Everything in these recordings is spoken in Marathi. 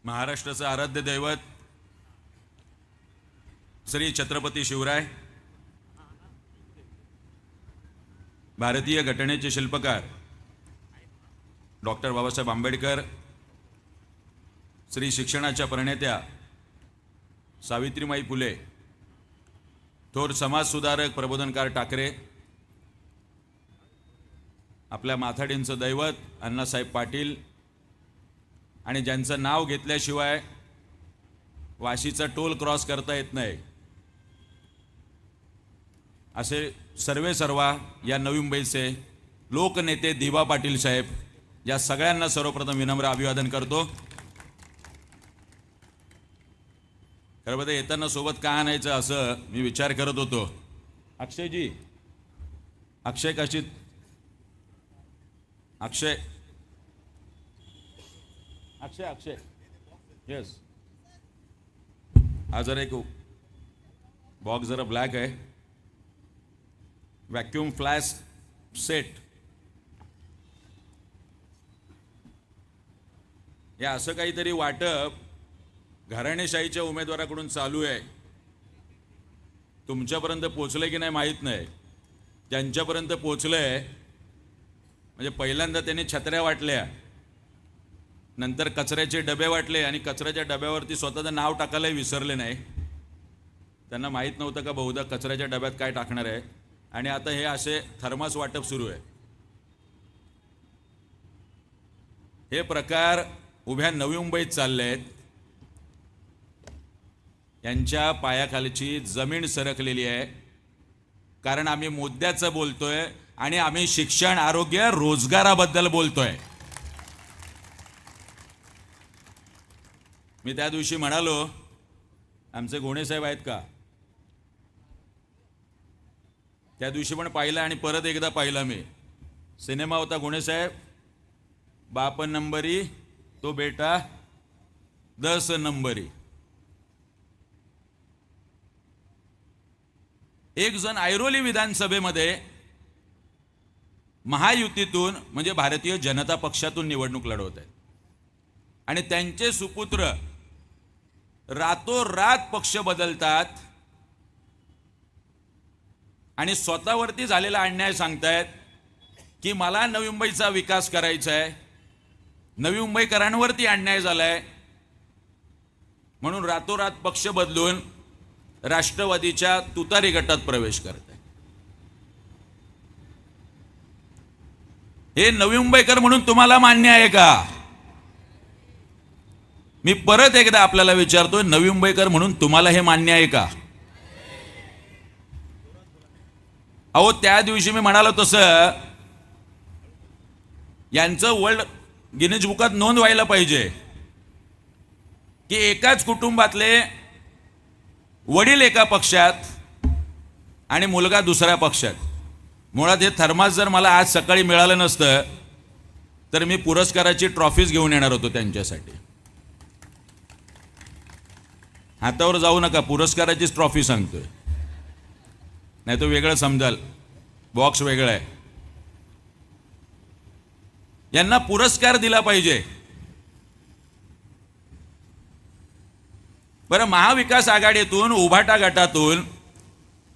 महाराष्ट्राचं आराध्य दैवत श्री छत्रपती शिवराय, भारतीय घटनेचे शिल्पकार डॉक्टर बाबासाहेब आंबेडकर, श्री शिक्षणाच्या प्रणेत्या सावित्रीमाई फुले, थोर समाजसुधारक प्रबोधनकार ठाकरे, आपल्या माथाडींचं दैवत अण्णासाहेब पाटील आणि ज्यांचं नाव घेतल्याशिवाय वाशीचा टोल क्रॉस करता येत नाही असे सर्वेसर्वा या नवी मुंबईचे लोकनेते दिवा पाटील साहेब, या सगळ्यांना सर्वप्रथम विनम्र अभिवादन करतो. खरं म्हणजे येताना सोबत का आणायचं असं मी विचार करत होतो. अक्षयजी, अक्षय काशीत, अक्षय अक्षय अक्षय येस, हा जरा एक बॉक्स जरा ब्लॅक आहे, वॅक्यूम फ्लॅश सेट, हे असं काहीतरी वाटप घराणेशाहीच्या उमेदवाराकडून चालू आहे. तुमच्यापर्यंत पोचलंय की नाही माहीत नाही. ज्यांच्यापर्यंत पोचलंय म्हणजे पहिल्यांदा त्यांनी छत्र्या वाटल्या, नंतर कचऱ्याचे डबे वाटले आणि कचऱ्याच्या डब्यावरती स्वतःचं नाव टाकायलाही विसरले नाही. त्यांना माहीत नव्हतं का बहुधा कचऱ्याच्या डब्यात काय टाकणार आहे. आणि आता हे असे थर्मास वाटप सुरू आहे. हे प्रकार उभ्या नवी मुंबईत चालले आहेत. यांच्या पायाखालची जमीन सरकलेली आहे. कारण आम्ही मुद्द्याचं बोलतोय आणि आम्ही शिक्षण, आरोग्य, रोजगाराबद्दल बोलतोय. मी त्या दिवशी म्हणालो, आमचे गोणे साहेब आहेत का, त्या दिवशी पण पाहिलं आणि परत एकदा पाहिला मी. सिनेमा होता गोणे साहेब, बाप नंबरी तो बेटा 10 नंबरी. एक जण ऐरोली विधानसभेमध्ये महायुतीतून म्हणजे भारतीय जनता पक्षातून निवडणूक लढवत आहेत आणि त्यांचे सुपुत्र रातोरात पक्ष बदलतात आणि स्वतःवरती झालेला अन्याय सांगतायत की मला नवी मुंबईचा विकास करायचा आहे, नवी मुंबईकरांवरती अन्याय झालाय म्हणून रातोरात पक्ष बदलून राष्ट्रवादीच्या तुतारी गटात प्रवेश करत आहे. हे नवी मुंबईकर म्हणून तुम्हाला मान्य आहे का? मी परत एकदा आपल्याला विचारतोय, नवी मुंबईकर म्हणून तुम्हाला हे मान्य आहे का? अहो, त्या दिवशी मी म्हणालो तसं यांचं वर्ल्ड गिनीज बुकात नोंद व्हायला पाहिजे की एकाच कुटुंबातले वडील एका पक्षात आणि मुलगा दुसऱ्या पक्षात. मुळात हे थर्मास जर मला आज सकाळी मिळालं नसतं तर मी पुरस्काराची ट्रॉफीज घेऊन येणार होतो त्यांच्यासाठी. हातावर जाऊ नका, पुरस्काराचीच ट्रॉफी सांगतोय, नाही तो वेगळं समजाल, बॉक्स वेगळा आहे. यांना पुरस्कार दिला पाहिजे. बरं, महाविकास आघाडीतून उभाटा गटातून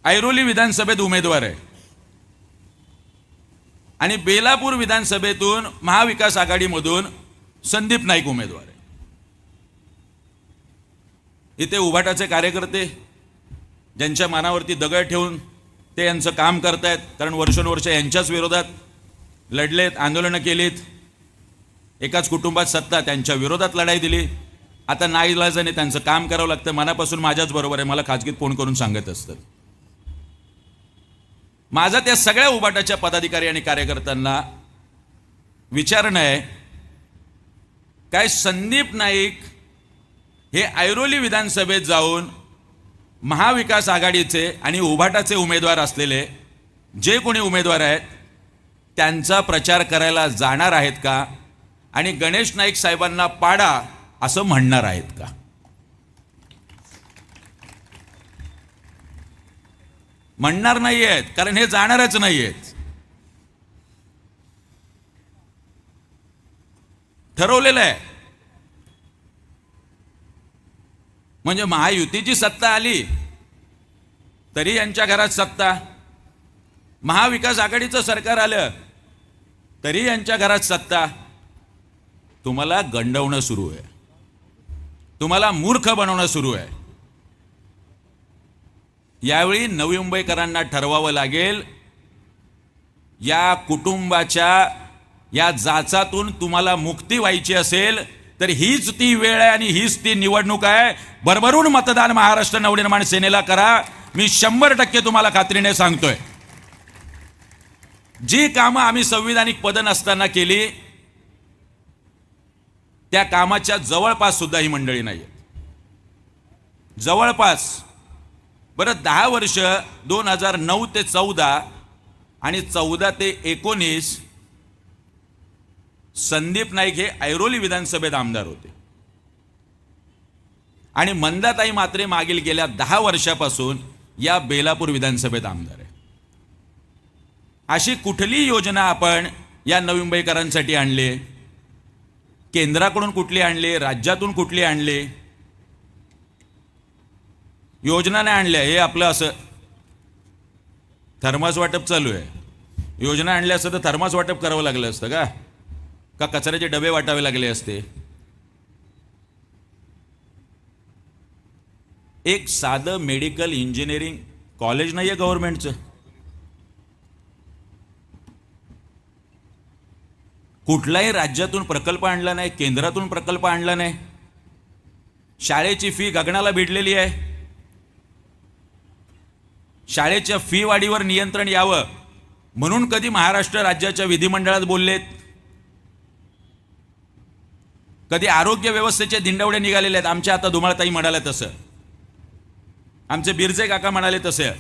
ऐरोली विधानसभेत उमेदवार आहे आणि बेलापूर विधानसभेतून महाविकास आघाडीमधून संदीप नाईक उमेदवार आहे. इथे उभाटाचे कार्यकर्ते ज्यांच्या मनावरती दगड ठेवून ते यांचं काम करतायत, कारण वर्षानुवर्ष यांच्याच विरोधात लढलेत, आंदोलनं केलीत, एकाच कुटुंबात सत्ता, त्यांच्या विरोधात लढाई दिली. आता नाईलाजाने त्यांचं काम करावं लागतं. मनापासून माझ्याच बरोबर आहे, मला खाजगीत फोन करून सांगत असतात. माझा त्या सगळ्या उभाटाच्या पदाधिकारी आणि कार्यकर्त्यांना विचारणं आहे, काय संदीप नाईक हे ऐरोली विधानसभेत जाऊन महाविकास आघाडीचे आणि उभाटाचे उमेदवार असलेले जे कोणी उमेदवार आहेत त्यांचा प्रचार करायला जाणार आहेत का आणि गणेश नाईक साहेबांना पाडा असं म्हणणार आहेत का? म्हणणार नाही आहेत, कारण हे जाणारच नाही आहेत. ठरवलेलं आहे. म्हणजे महायुतीची सत्ता आली तरी यांच्या घरात सत्ता, महाविकास आघाडीचं सरकार आलं तरी यांच्या घरात सत्ता. तुम्हाला गंडवणं सुरू आहे, तुम्हाला मूर्ख बनवणं सुरू आहे. यावेळी नवी मुंबईकरांना ठरवावं लागेल, या कुटुंबाच्या या जाचातून तुम्हाला मुक्ती व्हायची असेल तर हीच ती वेळ आहे आणि हीच ती निवडणूक आहे. भरभरून मतदान महाराष्ट्र नवनिर्माण सेनेला करा. मी 100% तुम्हाला खात्रीने सांगतोय. जी कामं आम्ही संविधानिक पद नसताना केली त्या कामाच्या जवळपास सुद्धा ही मंडळी नाही आहे. जवळपास. बरं, 10 वर्ष 2009 ते 14 आणि 14 ते 19 संदीप नाईक हे ऐरोली विधानसभेत आमदार होते आणि मंदाताई मात्रे मागील गेल्या 10 वर्षापासून या बेलापूर विधानसभेत आमदार आहे. अशी कुठली योजना आपण या नवी मुंबईकरांसाठी आणली? केंद्राकडून कुठली आणली, राज्यातून कुठली आणली? योजना नाही आणल्या. हे आपलं असं थर्मास वाटप चालू आहे. योजना आणल्या असतं तर थर्मास वाटप करावं लागलं असतं का कचऱ्याचे डबे वाटावे लागले असते? एक साधं मेडिकल इंजिनिअरिंग कॉलेज नाही आहे गव्हर्नमेंटचं. कुठलाही राज्यातून प्रकल्प आणला नाही, केंद्रातून प्रकल्प आणला नाही. शाळेची फी गगनाला भिडलेली आहे. शाळेच्या फी वाढीवर नियंत्रण यावं म्हणून कधी महाराष्ट्र राज्याच्या विधिमंडळात बोललेत? कधी आरोग्य व्यवस्थेचे दिंडवडे निघालेले आहेत? आमच्या आता धुमाळताई म्हणाले तसं, आमचे बिरजे काका म्हणाले तसे.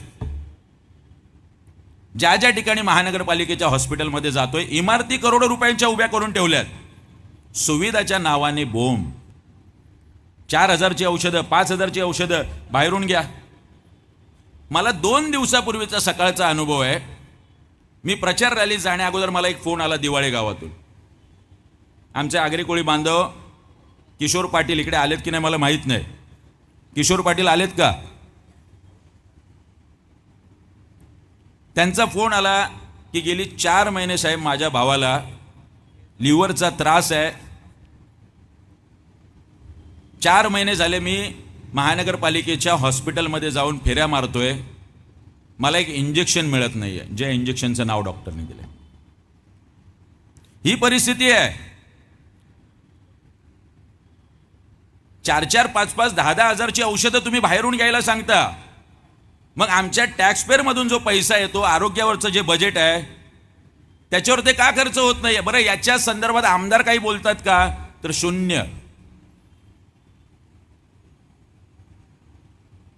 ज्या ज्या ठिकाणी महानगरपालिकेच्या हॉस्पिटलमध्ये जातोय, इमारती करोडो रुपयांच्या उभ्या करून ठेवल्यात. सुविधाच्या नावाने बोंब. 4,000ची औषधं, 5,000ची औषधं बाहेरून घ्या. मला 2 दिवसापूर्वीचा सकाळचा अनुभव आहे. मी प्रचार रॅलीत जाण्या अगोदर मला एक फोन आला दिवाळे गावातून. आमचे आगरी कोळी बांधव किशोर पाटील इकडे आलेत की नाही मला माहीत नाही. किशोर पाटील आलेत का? त्यांचा फोन आला की गेली 4 महिने साहेब माझ्या भावाला लिव्हरचा त्रास आहे. 4 महिने झाले मी महानगरपालिकेच्या हॉस्पिटलमध्ये जाऊन फेऱ्या मारतोय, मला एक इंजेक्शन मिळत नाही आहे, जे इंजेक्शनचं नाव डॉक्टरने दिलं. ही परिस्थिती आहे. 4-4, 5-5, 10-10 हजारची औषधं तुम्ही बाहेरून घ्यायला सांगता. मग आमच्या टॅक्सपेअर मधून जो पैसा येतो, आरोग्यावरचं जे बजेट आहे त्याच्यावर ते का खर्च होत नाही? बरं, याच्या संदर्भात आमदार काही बोलतात का? तर शून्य.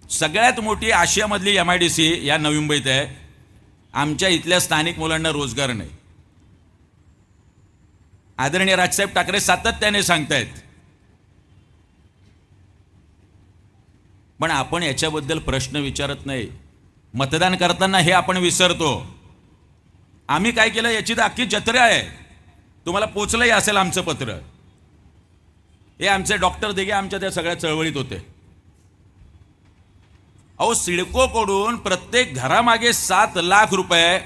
सगळ्यात मोठी आशियामधली MIDC या नवी मुंबईत आहे. आमच्या इथल्या स्थानिक मुलांना रोजगार नाही. आदरणीय राजसाहेब ठाकरे सातत्याने सांगतायत, पण आपण याच्याबद्दल प्रश्न विचारत नाही. मतदान करताना हे आपण विसरतो. आम्ही काय केलं याची तर अख्खी जत्रा आहे. तुम्हाला पोचलंही असेल आमचं पत्र. हे आमचे डॉक्टर दिघे आमच्या त्या सगळ्या चळवळीत होते. अहो, सिडकोकडून प्रत्येक घरामागे 7 लाख रुपये,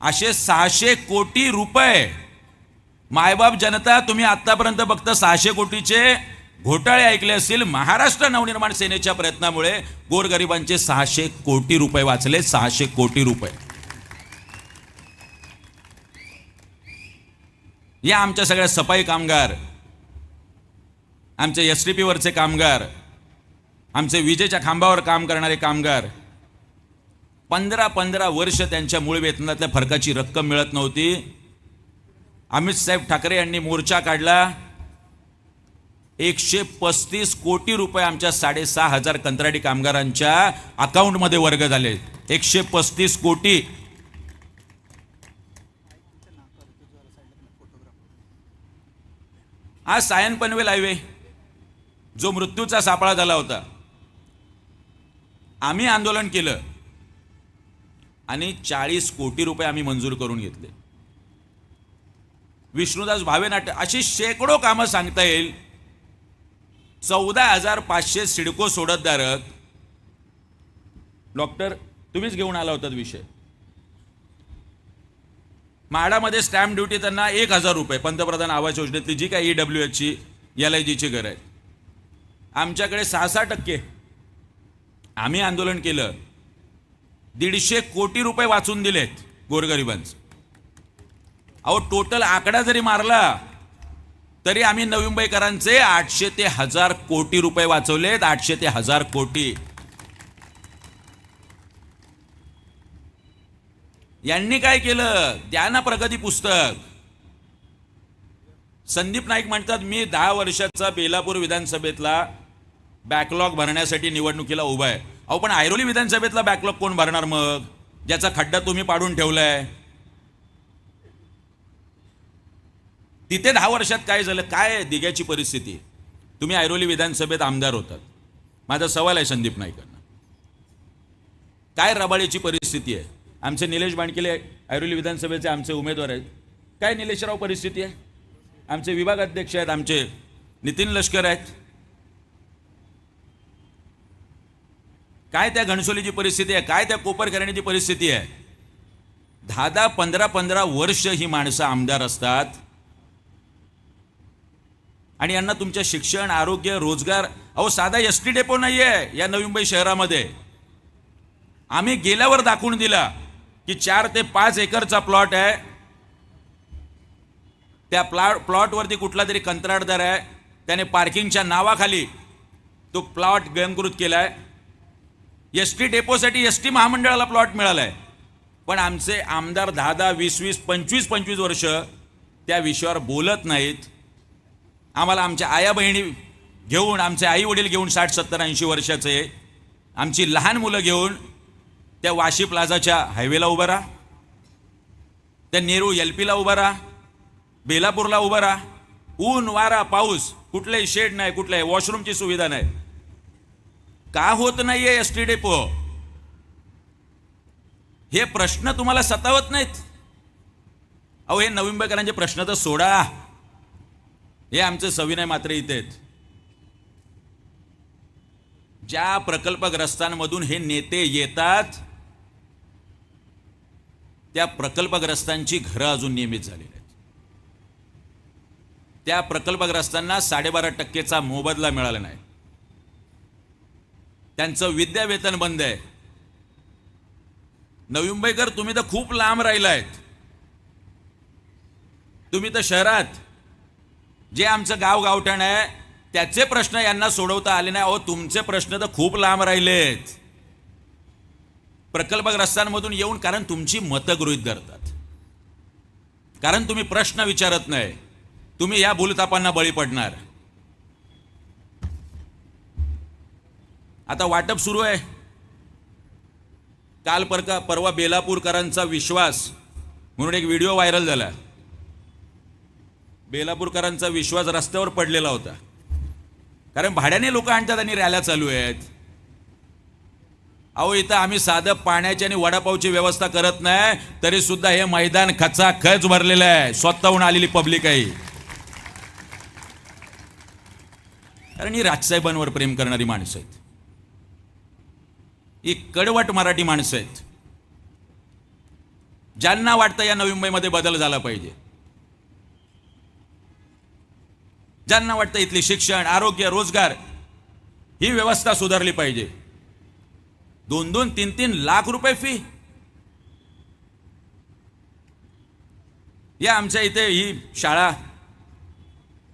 असे 600 कोटी रुपये. मायबाप जनता, तुम्ही आतापर्यंत फक्त 600 कोटीचे घोटाळे ऐकले असतील. महाराष्ट्र नवनिर्माण सेनेच्या प्रयत्नामुळे गोरगरिबांचे 600 कोटी रुपये वाचले. 600 कोटी रुपये. या आमच्या सगळ्या सफाई कामगार, आमचे STP वरचे कामगार, आमचे विजेच्या खांबावर काम करणारे कामगार, 15-15 वर्ष त्यांच्या मूळ वेतनातल्या फरकाची रक्कम मिळत नव्हती. अमित साहेब ठाकरे यांनी मोर्चा काढला. 135 कोटी रुपये आमच्या 6,500 कंत्राटी कामगारांच्या अकाउंटमध्ये वर्ग झाले. 135 कोटी. आज सायन पनवेल हायवे जो मृत्यूचा सापळा झाला होता, आम्ही आंदोलन केलं आणि 40 कोटी रुपये आम्ही मंजूर करून घेतले. विष्णुदास भावे नाट्य, अशी शेकडो कामं सांगता येईल. 14,500 सिडको सोडतधारक. डॉक्टर तुम्हीच घेऊन आला होतात विषय. म्हाडामध्ये स्टॅम्प ड्युटी त्यांना 1,000 रुपये, पंतप्रधान आवास योजनेतली जी काही EWHची LIGची घर आहे. आमच्याकडे 6-6%. आम्ही आंदोलन केलं, 150 कोटी रुपये वाचून दिलेत गोरगरिबांचं. अहो टोटल आकडा जरी मारला तरी आम्ही नवी मुंबईकरांचे 800 ते 1000 कोटी रुपये वाचवलेत. 800 ते 1000 कोटी. यांनी काय केलं? द्या ना प्रगती पुस्तक. संदीप नाईक म्हणतात मी 10 वर्षाचा बेलापूर विधानसभेतला बॅकलॉग भरण्यासाठी निवडणुकीला उभा आहे. अहो पण ऐरोली विधानसभेतला बॅकलॉग कोण भरणार मग, ज्याचा खड्डा तुम्ही पाडून ठेवलाय? तिथे 10 वर्षात काय झालं? काय दिग्याची परिस्थिती? तुम्ही ऐरोली विधानसभेत आमदार होतात. माझा सवाल आहे संदीप नाईकांना, काय रबाळीची परिस्थिती आहे? आमचे निलेश बाणकिले ऐरोली विधानसभेचे आमचे उमेदवार आहेत. काय निलेशराव परिस्थिती आहे? आमचे विभाग अध्यक्ष आहेत, आमचे नितीन लष्कर आहेत. काय त्या घणसोलीची परिस्थिती आहे? काय त्या कोपरखैरण्याची परिस्थिती आहे? 10-10, 15-15 वर्ष ही माणसं आमदार असतात आणि यांना तुमच्या शिक्षण, आरोग्य, रोजगार, अहो साधा ST डेपो नाही आहे या नवी मुंबई शहरामध्ये. आम्ही गेल्यावर दाखवून दिला की 4 ते 5 एकरचा प्लॉट आहे. त्या प्लॉटवरती कुठला तरी कंत्राटदार आहे, त्याने पार्किंगच्या नावाखाली तो प्लॉट गिळंकृत केलाय. ST डेपोसाठी ST महामंडळाला प्लॉट मिळालाय. पण आमचे आमदार 10-10, 20-20, 25-25 वर्ष त्या विषयावर बोलत नाहीत. आम्हाला आमच्या आया बहिणी घेऊन, आमचे आई वडील घेऊन 60, 70, 80 वर्षाचे, आमची लहान मुलं घेऊन त्या वाशी प्लाझाच्या हायवेला उभं राहा, त्या नेहरू LPला उभं राहा, बेलापूरला उभं राहा. ऊन, वारा, पाऊस, कुठलाही शेड नाही, कुठल्याही वॉशरूमची सुविधा नाही. का होत नाहीये ST डेपो? हे प्रश्न तुम्हाला सतावत नाहीत? अहो हे नवी मुंबईकरांचे प्रश्न तर सोडा. हे आमचे सविनय मात्र इथे आहेत. ज्या प्रकल्पग्रस्तांमधून हे नेते येतात त्या प्रकल्पग्रस्तांची घरं अजून नियमित झालेली आहेत. त्या प्रकल्पग्रस्तांना 12.5%चा मोबदला मिळाला नाही. त्यांचं विद्यावेतन बंद आहे. नवी मुंबईकर तुम्ही तर खूप लांब राहिलायत. तुम्ही तर शहरात, जे आमचं गावठाण आहे त्याचे प्रश्न यांना सोडवता आले नाही. अहो तुमचे प्रश्न तर खूप लांब राहिलेत प्रकल्पग्रस्तांमधून येऊन. कारण तुमची मतं गृहीत धरतात, कारण तुम्ही प्रश्न विचारत नाही. तुम्ही या भूलथापांना बळी पडणार. आता वाटप सुरू आहे. काल परवा बेलापूरकरांचा विश्वास म्हणून एक व्हिडिओ व्हायरल झाला. बेलापूरकरांचा विश्वास रस्त्यावर पडलेला होता, कारण भाड्याने लोक आणतात आणि रॅल्या चालू आहेत. अहो इथं आम्ही साधं पाण्याची आणि वडापावची व्यवस्था करत नाही, तरी सुद्धा हे मैदान खचाखच भरलेलं आहे. स्वतःहून आलेली पब्लिक आहे. कारण ही राजसाहेबांवर प्रेम करणारी माणसं आहेत. ही कडवट मराठी माणसं आहेत, ज्यांना वाटतं या नवी मुंबईमध्ये बदल झाला पाहिजे, ज्यांना वाटतं इथली शिक्षण, आरोग्य, रोजगार ही व्यवस्था सुधारली पाहिजे. 2-2, 3-3 लाख रुपये फी. या आमच्या इथे ही शाळा,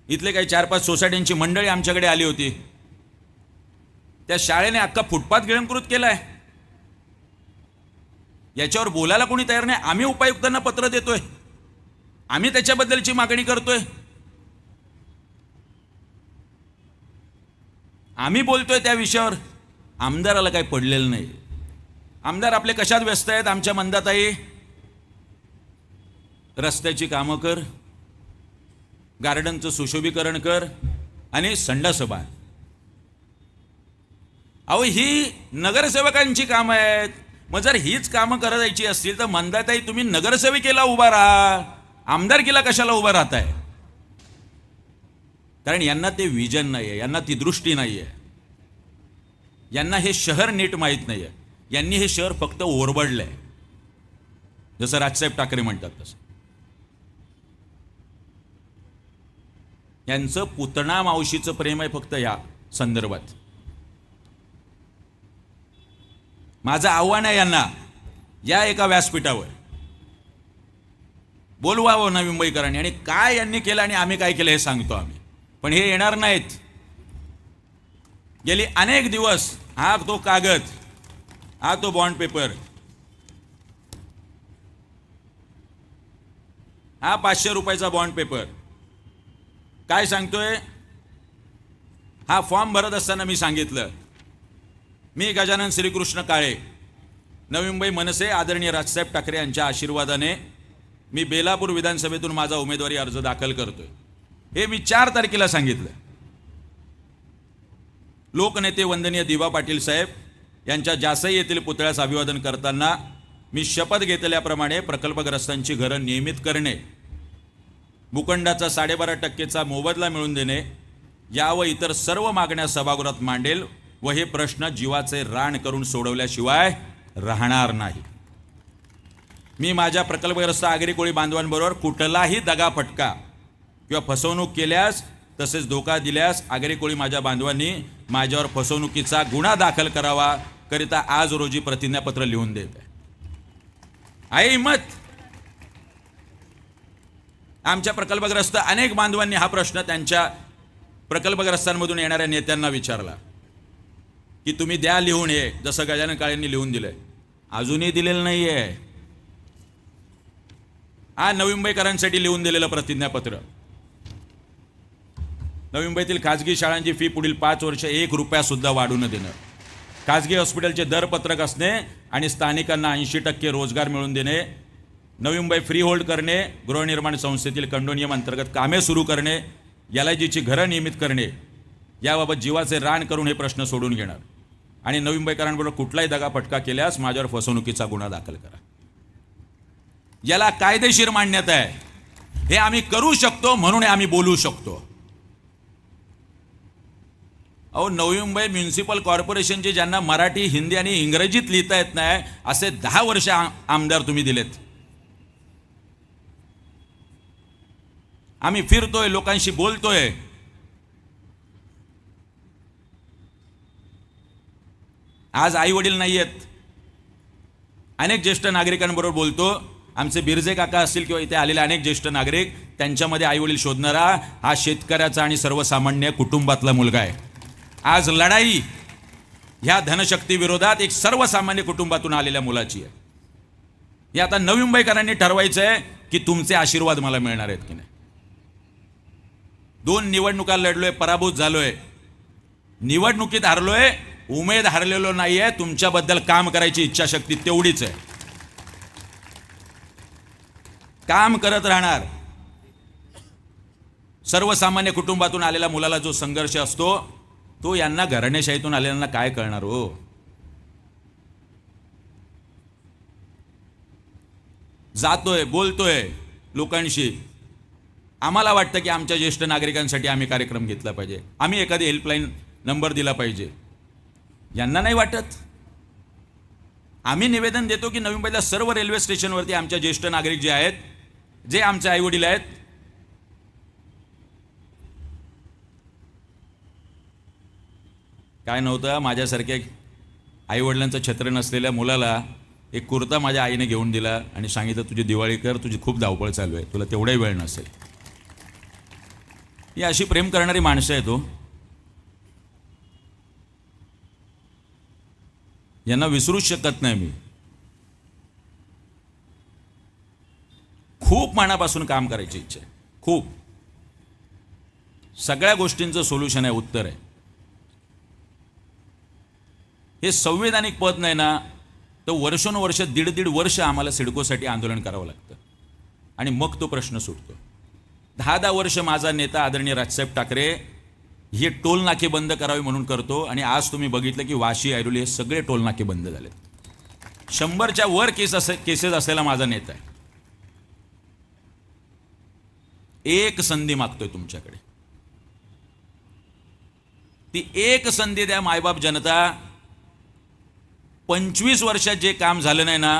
इथले काही 4-5 सोसायट्यांची मंडळी आमच्याकडे आली होती. त्या शाळेने अख्खा फुटपाथ गिळंकृत केलाय. याच्यावर बोलायला कोणी तयार नाही. आम्ही उपायुक्तांना पत्र देतोय, आम्ही त्याच्याबद्दलची मागणी करतोय, आम्ही बोलतोय त्या विषयावर. आमदाराला काही पडलेलं नाही. आमदार आपले कशात व्यस्त आहेत? आमच्या मंदाताई रस्त्याची कामं कर, गार्डनचं सुशोभीकरण कर आणि संडास बांध. अहो ही नगरसेवकांची कामं आहेत. मग जर हीच कामं करायची असतील तर मंदाताई तुम्ही नगरसेविकेला उभा राहा, आमदारकीला कशाला उभा राहताय? कारण यांना ते विजन नाही आहे, यांना ती दृष्टी नाही आहे, यांना हे शहर नीट माहीत नाही आहे. यांनी हे शहर फक्त ओरबडलं आहे, जसं राजसाहेब ठाकरे म्हणतात तसं. यांचं पुतणा मावशीचं प्रेम आहे फक्त या संदर्भात. माझं आव्हान आहे यांना, या एका व्यासपीठावर बोलवावं नवी मुंबईकरांनी, आणि काय यांनी केलं आणि आम्ही काय केलं हे सांगतो आम्ही. पण हे येणार नाहीत. गेली अनेक दिवस हा तो कागद, हा तो बॉन्ड पेपर, हा 500 रुपयाचा बॉन्ड पेपर काय सांगतोय. हा फॉर्म भरत असताना मी सांगितलं, मी गजानन श्रीकृष्ण काळे, नवी मुंबई मनसे आदरणीय राजसाहेब ठाकरे यांच्या आशीर्वादाने मी बेलापूर विधानसभेतून माझा उमेदवारी अर्ज दाखल करतोय. हे मी 4 तारखेला सांगितलं. लोकनेते वंदनीय दिवा पाटील साहेब यांच्या जासई येथील पुतळ्यास अभिवादन करताना मी शपथ घेतल्याप्रमाणे प्रकल्पग्रस्तांची घरं नियमित करणे, भूखंडाचा 12.5% मोबदला मिळवून देणे, या व इतर सर्व मागण्या सभागृहात मांडेल व हे प्रश्न जीवाचे रान करून सोडवल्याशिवाय राहणार नाही. मी माझ्या प्रकल्पग्रस्त आगरी कोळी बांधवांबरोबर कुठलाही दगाफटका किंवा फसवणूक केल्यास तसेच धोका दिल्यास आगरी कोळी माझ्या बांधवांनी माझ्यावर फसवणुकीचा गुन्हा दाखल करावा करिता आज रोजी प्रतिज्ञापत्र लिहून देत आहे हिम्मत. आमच्या प्रकल्पग्रस्त अनेक बांधवांनी हा प्रश्न त्यांच्या प्रकल्पग्रस्तांमधून येणाऱ्या नेत्यांना विचारला की तुम्ही द्या लिहून, हे जसं गजानन काळेंनी लिहून दिलंय. अजूनही दिलेलं नाहीये. हा नवी मुंबईकरांसाठी लिहून दिलेलं प्रतिज्ञापत्र. नवी मुंबईतील खाजगी शाळांची फी पुढील 5 वर्ष 1 रुपया सुद्धा वाढू न देणं, खाजगी हॉस्पिटलचे दरपत्रक असणे आणि स्थानिकांना 80% रोजगार मिळवून देणे, नवी मुंबई फ्री होल्ड करणे, गृहनिर्माण संस्थेतील कंडोनियम अंतर्गत कामे सुरू करणे, LIGची घरं नियमित करणे, याबाबत जीवाचे रान करून हे प्रश्न सोडून घेणार आणि नवी मुंबईकरांबरोबर कुठलाही दगाफटका केल्यास माझ्यावर फसवणुकीचा गुन्हा दाखल करा. याला कायदेशीर मान्यता आहे. हे आम्ही करू शकतो म्हणून आम्ही बोलू शकतो. अहो, नवी मुंबई म्युन्सिपल कॉर्पोरेशनचे ज्यांना मराठी, हिंदी आणि इंग्रजीत लिहिता येत नाही असे 10 वर्ष आमदार तुम्ही दिलेत. आम्ही फिरतोय, लोकांशी बोलतोय. आज आई वडील नाही आहेत, अनेक ज्येष्ठ नागरिकांबरोबर बोलतो. आमचे बिरजे काका असतील किंवा इथे आलेले अनेक ज्येष्ठ नागरिक, त्यांच्यामध्ये आई वडील शोधणारा हा शेतकऱ्याचा आणि सर्वसामान्य कुटुंबातला मुलगा आहे. आज लढाई ह्या धनशक्ती विरोधात एक सर्वसामान्य कुटुंबातून आलेल्या मुलाची आहे. हे आता नवी मुंबईकरांनी ठरवायचं आहे की तुमचे आशीर्वाद मला मिळणार आहेत की नाही. 2 निवडणुका लढलोय, पराभूत झालोय, निवडणुकीत हारलोय, उमेद हारलेलो नाहीये. तुमच्याबद्दल काम करायची इच्छाशक्ती तेवढीच आहे. काम करत राहणार. सर्वसामान्य कुटुंबातून आलेल्या मुलाला जो संघर्ष असतो तो यांना घराणेशाहीतून आलेल्यांना काय कळणार हो. जातोय, बोलतोय लोकांशी. आम्हाला वाटतं की आमच्या ज्येष्ठ नागरिकांसाठी आम्ही कार्यक्रम घेतला पाहिजे, आम्ही एखादी हेल्पलाईन नंबर दिला पाहिजे. यांना नाही वाटत. आम्ही निवेदन देतो की नवी मुंबईला सर्व रेल्वे स्टेशनवरती आमच्या ज्येष्ठ नागरिक जे आहेत, जे आमचे आईवडील आहेत, काय नव्हतं, माझ्यासारख्या आईवडिलांचं छत्र नसलेल्या मुलाला एक कुर्ता माझ्या आईने घेऊन दिला आणि सांगितलं तुझी दिवाळी कर, तुझी खूप धावपळ चालू आहे, तुला तेवढाही वेळ नसेल. ही अशी प्रेम करणारी माणसं आहेत हो. यांना विसरूच शकत नाही मी. खूप मनापासून काम करायची इच्छा आहे, खूप. सगळ्या गोष्टींचं सोल्युशन आहे, उत्तर आहे. हे संवैधानिक पद नाही ना, तर वर्षोनवर्ष 1.5 वर्ष आम्हाला सिडकोसाठी आंदोलन करावं लागतं आणि मग तो प्रश्न सुटतो. 10 वर्ष माझा नेता आदरणीय राजसाहेब ठाकरे हे टोल नाके बंद करावे म्हणून करतो आणि आज तुम्ही बघितलं की वाशी, ऐरोली हे सगळे टोल नाके बंद झाले. 100च्या वर केसेस असलेला माझा नेता आहे. एक संधी मागतोय तुमच्याकडे. ती एक संधी द्या मायबाप जनता. 25 वर्षात जे काम झालं नाही ना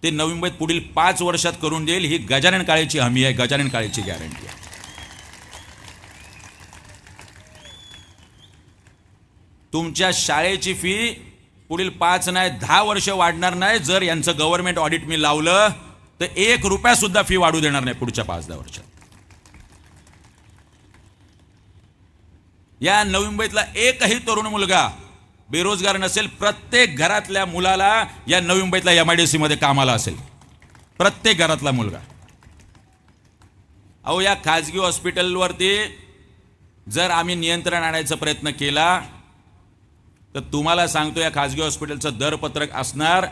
ते नवी मुंबईत पुढील 5 वर्षात करून देईल. ही गजानन काळेची हमी आहे, गजानन काळेची गॅरंटी आहे. तुमच्या शाळेची फी पुढील 5 नाही 10 वर्ष वाढणार नाही. जर यांचं गव्हर्नमेंट ऑडिट मी लावलं तर 1 रुपया सुद्धा फी वाढू देणार नाही पुढच्या 5-10 वर्षात. या नवी मुंबईतला एकही तरुण मुलगा बेरोजगार नसेल. प्रत्येक घरातल्या मुलाला या नवी मुंबईतला MIDC मध्ये कामाला असेल, प्रत्येक घरातला मुलगा. अहो या खाजगी हॉस्पिटलवरती जर आम्ही नियंत्रण आणायचा प्रयत्न केला तर तुम्हाला सांगतो या खाजगी हॉस्पिटलचं दरपत्रक असणार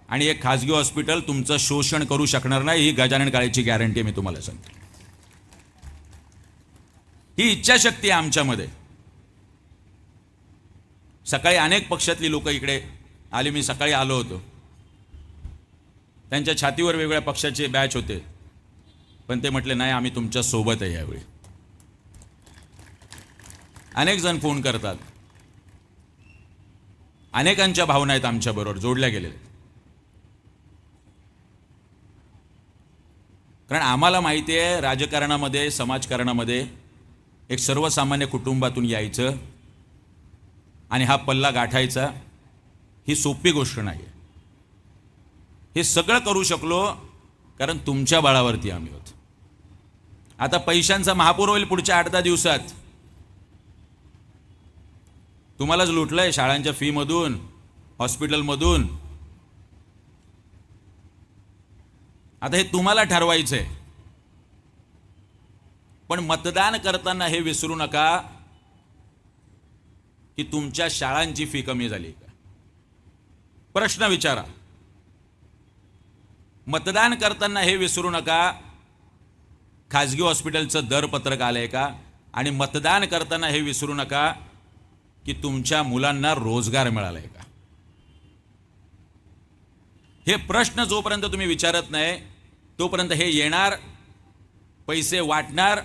आणि एक खाजगी हॉस्पिटल तुमचं शोषण करू शकणार नाही. ही गजानन काळेची गॅरंटी आहे, मी तुम्हाला सांगतो. ही इच्छाशक्ती आहे आमच्यामध्ये. सकाळी अनेक पक्षातली लोक इकडे आले, मी सकाळी आलो होतो. त्यांच्या छातीवर वेगवेगळ्या पक्षाचे बॅच होते, पण ते म्हटले नाही आम्ही तुमच्या सोबत आहे यावेळी. अनेक जण फोन करतात, अनेकांच्या भावना आहेत आमच्याबरोबर जोडल्या गेलेल्या. कारण आम्हाला माहिती आहे राजकारणामध्ये, समाजकारणामध्ये एक सर्वसामान्य कुटुंबातून यायचं आणि हा पल्ला गाठायचा ही सोपी गोष्ट नाही. हे सगळं करू शकलो कारण तुमच्या बळावरती आम्ही होतो. आता पैशांचा महापूर होईल पुढच्या 8-10 दिवसात. तुम्हालाच लुटलंय शाळांच्या फी मधून, हॉस्पिटलमधून. आता हे तुम्हाला ठरवायचंय. पण मतदान करताना हे विसरू नका की तुमच्या शाळांची फी कमी झाली का. प्रश्न विचारा. मतदान करताना हे विसरू नका खाजगी हॉस्पिटलचं दरपत्रक आलंय का. आणि मतदान करताना हे विसरू नका की तुमच्या मुलांना रोजगार मिळालाय का. हे प्रश्न जोपर्यंत तुम्ही विचारत नाही तोपर्यंत हे येणार, पैसे वाटणार.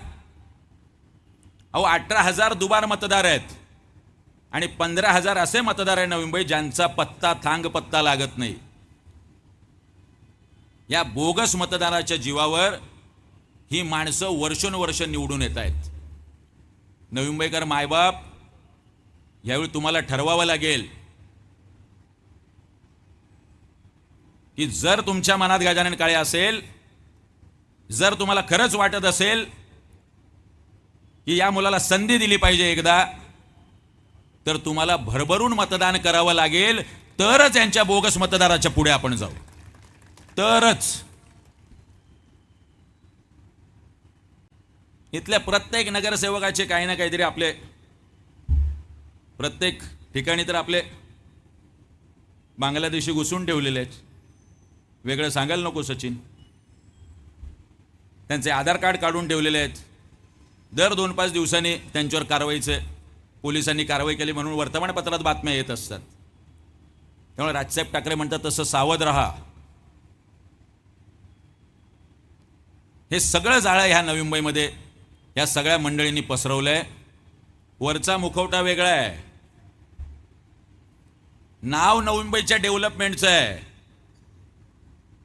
अहो 18,000 दुबार मतदार आहेत आणि 15,000 असे मतदार आहे नवी मुंबई ज्यांचा पत्ता थांग पत्ता लागत नाही. या बोगस मतदाराच्या जीवावर ही माणसं वर्षोनवर्ष निवडून येत आहेत. नवी मुंबईकर मायबाप, यावेळी तुम्हाला ठरवावं लागेल की जर तुमच्या मनात गजानन काळे असेल, जर तुम्हाला खरंच वाटत असेल की या मुलाला संधी दिली पाहिजे एकदा, तर तुम्हाला भरभरून मतदान करावं लागेल. तरच यांच्या बोगस मतदाराच्या पुढे आपण जाऊ, तरच. इथल्या प्रत्येक नगरसेवकाचे काही ना काहीतरी आपले, प्रत्येक ठिकाणी तर आपले बांगलादेशी घुसून ठेवलेले आहेत. वेगळं सांगायला नको सचिन. त्यांचे आधार कार्ड काढून ठेवलेले आहेत. दर 2-5 दिवसांनी त्यांच्यावर कारवाईचे, पोलिसांनी कारवाई केली म्हणून वर्तमानपत्रात बातम्या येत असतात. त्यामुळे राजसाहेब ठाकरे म्हणतात तसं सावध रहा. हे सगळं जाळं ह्या नवी मुंबईमध्ये या सगळ्या मंडळींनी पसरवलंय. वरचा मुखवटा वेगळा आहे, नाव नवी मुंबईच्या डेव्हलपमेंटचं आहे,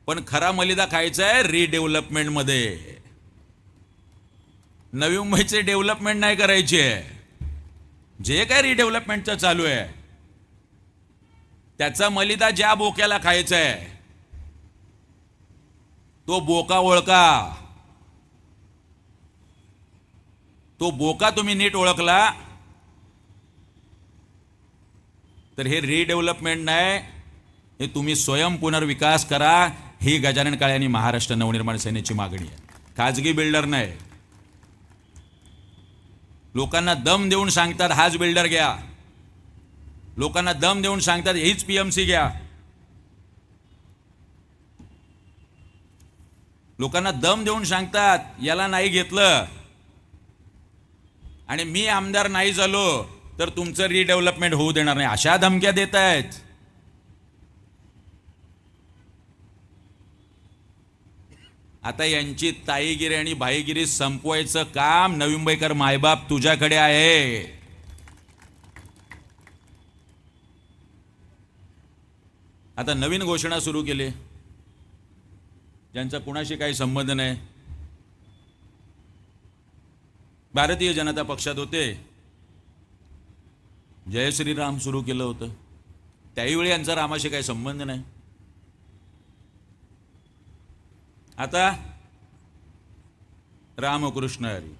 पण खरा मलिदा खायचा आहे रिडेव्हलपमेंट मध्ये. नवी मुंबईचे डेव्हलपमेंट नाही करायची आहे. जे काय रिडेव्हलपमेंटचं चालू आहे त्याचा मलिदा ज्या बोक्याला खायचा आहे तो बोका ओळखा. तो बोका तुम्ही नीट ओळखला तर हे रिडेव्हलपमेंट नाही, हे तुम्ही स्वयं पुनर्विकास करा. ही गजानन काळे आणि महाराष्ट्र नवनिर्माण सेनेची मागणी आहे. खाजगी बिल्डर नाही. लोकांना दम देऊन सांगतात हाच बिल्डर घ्या, लोकांना दम देऊन सांगतात हीच PMC घ्या, लोकांना दम देऊन सांगतात याला नाही घेतलं आणि मी आमदार नाही झालो तर तुमचं रिडेव्हलपमेंट होऊ देणार नाही, अशा धमक्या देत आहेत. आता यांची ताईगिरी आणि भाईगिरी संपवायचं काम नवी मुंबईकर मायबाप तुझ्याकडे आहे. आता नवीन घोषणा सुरू केली, ज्यांचा कुणाशी काही संबंध नाही. भारतीय जनता पक्षात होते, जय श्रीराम सुरू केलं होतं, त्याहीवेळी यांचा रामाशी काही संबंध नाही. आता रामकृष्ण हरी.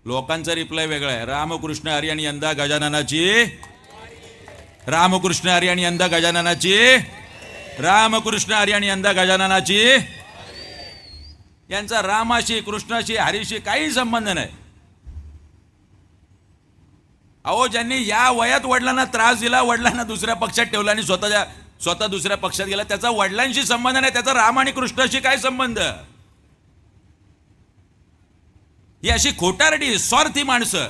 लोकांचा रिप्लाय वेगळा आहे. रामकृष्ण हरी आणि यंदा गजाननाची, रामकृष्ण हरी आणि यंदा गजाननाची, रामकृष्ण हरी आणि यंदा गजाननाची. यांचा रामाशी, कृष्णाशी, हरीशी काही संबंध नाही. अहो, ज्यांनी या वयात वडिलांना त्रास दिला, वडिलांना दुसऱ्या पक्षात ठेवला आणि स्वतः दुसऱ्या पक्षात गेला, त्याचा वडिलांशी संबंध नाही. त्याचा राम आणि कृष्णाशी काय संबंध? ही अशी खोटारडी, स्वार्थी माणसं,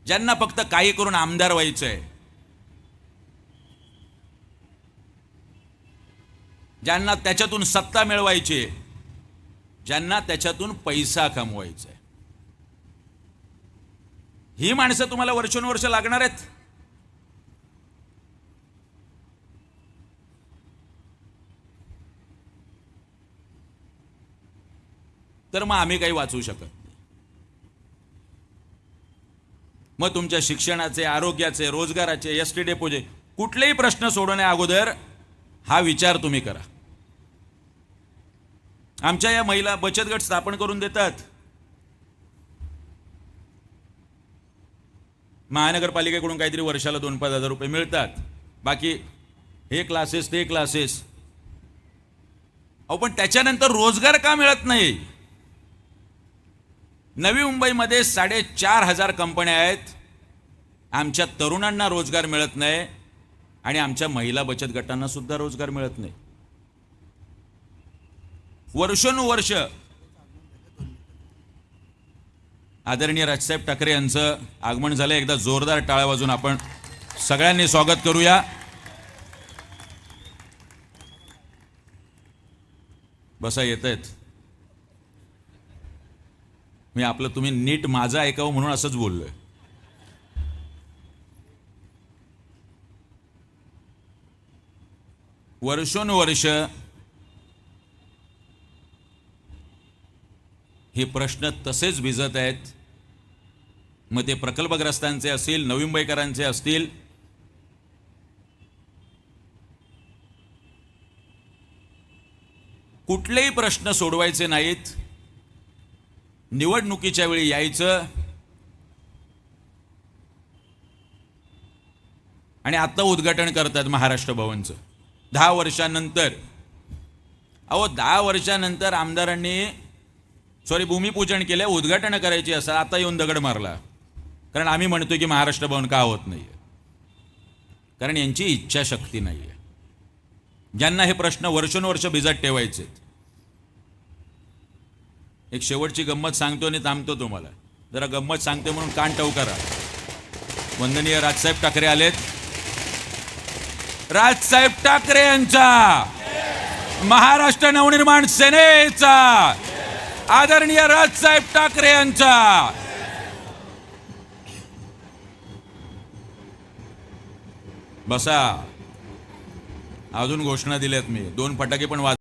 ज्यांना फक्त काही करून आमदार व्हायचंय, ज्यांना त्याच्यातून सत्ता मिळवायची, ज्यांना त्याच्यातून पैसा कमवायचा आहे. ही माणसं तुम्हाला वर्षोनवर्ष लागणार आहेत. तर मग आम्ही काही वाचू शकत नाही. मग तुमच्या शिक्षणाचे, आरोग्याचे, रोजगाराचे, एसटी डेपोचे कुठलेही प्रश्न सोडवण्या अगोदर हा विचार तुम्ही करा. आमच्या या महिला बचत गट स्थापन करून देतात. महानगरपालिकेकडून काहीतरी वर्षाला 2-5 हजार रुपये मिळतात. बाकी हे क्लासेस, ते क्लासेस. अहो, पण त्याच्यानंतर रोजगार का मिळत नाही? नवी मुंबईमध्ये 4,500 कंपन्या आहेत. आमच्या तरुणांना रोजगार मिळत नाही आणि आमच्या महिला बचत गटांना सुद्धा रोजगार मिळत नाही. वर्षोनुवर्ष आदरणीय राजसाहेब ठाकरे यांचं आगमन झालं. एकदा जोरदार टाळ्या वाजून आपण सगळ्यांनी स्वागत करूया. बसा, येत आहेत. मी आपलं तुम्ही नीट माझं ऐकावं म्हणून असंच बोललोय. वर्षोनुवर्ष हे प्रश्न तसेच भिजत आहेत. मग ते प्रकल्पग्रस्तांचे असतील, नवी मुंबईकरांचे असतील, कुठलेही प्रश्न सोडवायचे नाहीत. निवडणुकीच्या वेळी यायचं आणि आता उद्घाटन करतात महाराष्ट्र भवनचं 10 वर्षांनंतर. अहो, 10 वर्षांनंतर आमदारांनी भूमिपूजन केलं, उद्घाटन करायची असं आता येऊन दगड मारला. कारण आम्ही म्हणतोय की महाराष्ट्र भवन का होत नाहीये? कारण यांची इच्छाशक्ती नाहीये. ज्यांना हे प्रश्न वर्षोनवर्ष भिजत ठेवायचे. एक शेवटची गंमत सांगतो आणि थांबतो. तुम्हाला जरा गंमत सांगते म्हणून कान टव करा. वंदनीय राजसाहेब ठाकरे आलेत. राजसाहेब ठाकरे यांचा, महाराष्ट्र नवनिर्माण सेनेचा, आदरणीय राजसाहेब ठाकरे यांचा. बसा, अजून घोषणा दिल्यात मी. 2 फटाके पण वाज